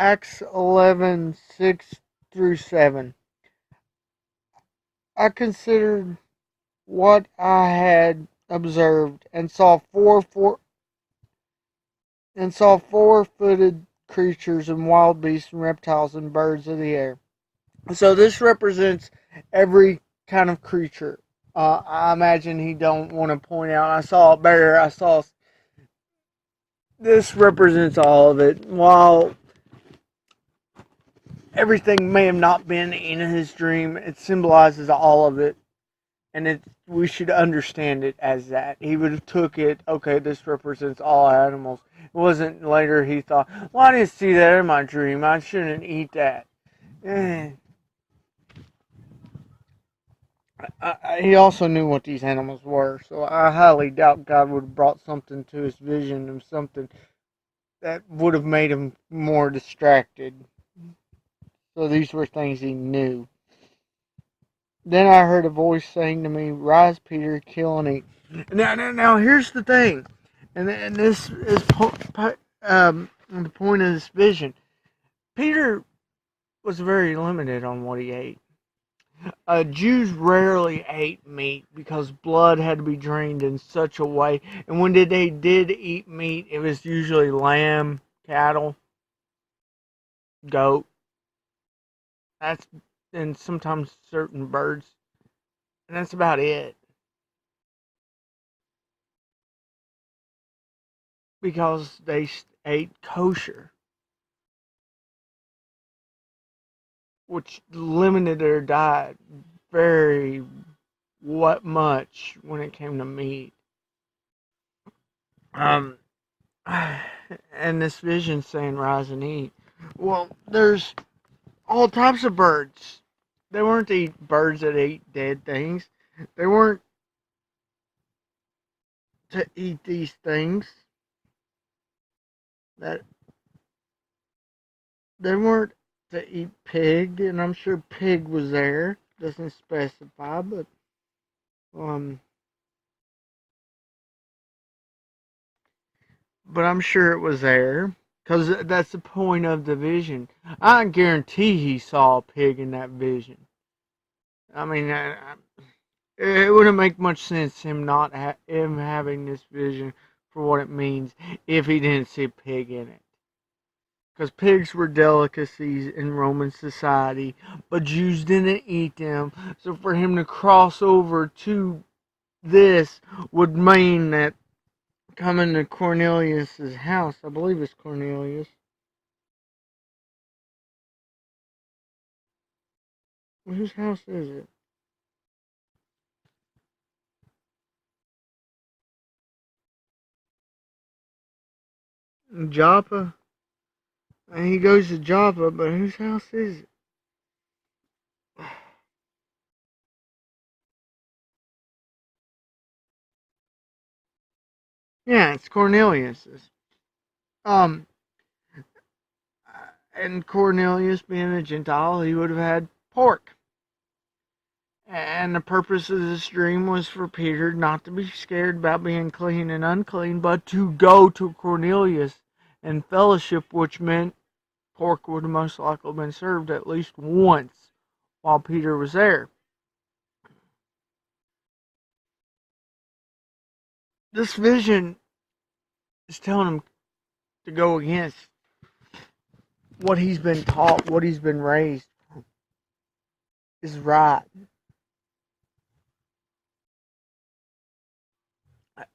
Acts 11:6-7. I considered what I had observed and saw four-footed creatures and wild beasts and reptiles and birds of the air. So this represents every kind of creature. I imagine he don't want to point out. I saw a bear. I saw. This represents all of it. While everything may have not been in his dream, it symbolizes all of it, and we should understand it as that. He would have took it. Okay, this represents all animals. It wasn't later he thought, well, I didn't see that in my dream. I shouldn't eat that. Eh. He also knew what these animals were, so I highly doubt God would have brought something to his vision of something that would have made him more distracted. So these were things he knew. Then I heard a voice saying to me, "Rise, Peter, kill and eat." Now, here's the thing, and this is the point of this vision. Peter was very limited on what he ate. Jews rarely ate meat because blood had to be drained in such a way. And when they did eat meat, it was usually lamb, cattle, goat. That's and sometimes certain birds, and that's about it. Because they ate kosher, which limited their diet very what much when it came to meat. Um, and this vision saying rise and eat. Well, there's all types of birds. They weren't the birds that ate dead things. They weren't to eat these things. That they weren't to eat pig, and I'm sure pig was there. Doesn't specify, um, but I'm sure it was there because that's the point of the vision. I guarantee he saw a pig in that vision. I mean, it wouldn't make much sense him having this vision for what it means if he didn't see a pig in it. Because pigs were delicacies in Roman society, but Jews didn't eat them. So for him to cross over to this would mean that coming to Cornelius's house, I believe it's Cornelius. Whose house is it? Joppa? And he goes to Joppa, but whose house is it? Yeah, it's Cornelius's. Um, and Cornelius being a Gentile, he would have had pork. And the purpose of this dream was for Peter not to be scared about being clean and unclean, but to go to Cornelius and fellowship, which meant pork would have most likely been served at least once while Peter was there. This vision is telling him to go against what he's been taught, what he's been raised is right.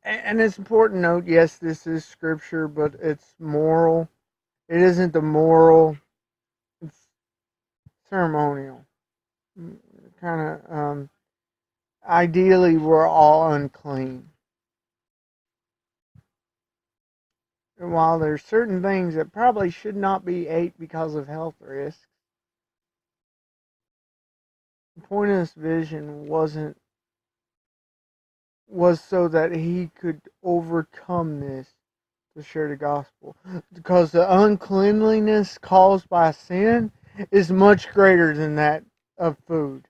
And it's important to note, yes, this is scripture, but it's moral. It isn't the moral, it's ceremonial. Kind of, ideally, we're all unclean. And while there's certain things that probably should not be ate because of health risks, the point of this vision was so that he could overcome this to share the gospel. Because the uncleanliness caused by sin is much greater than that of food.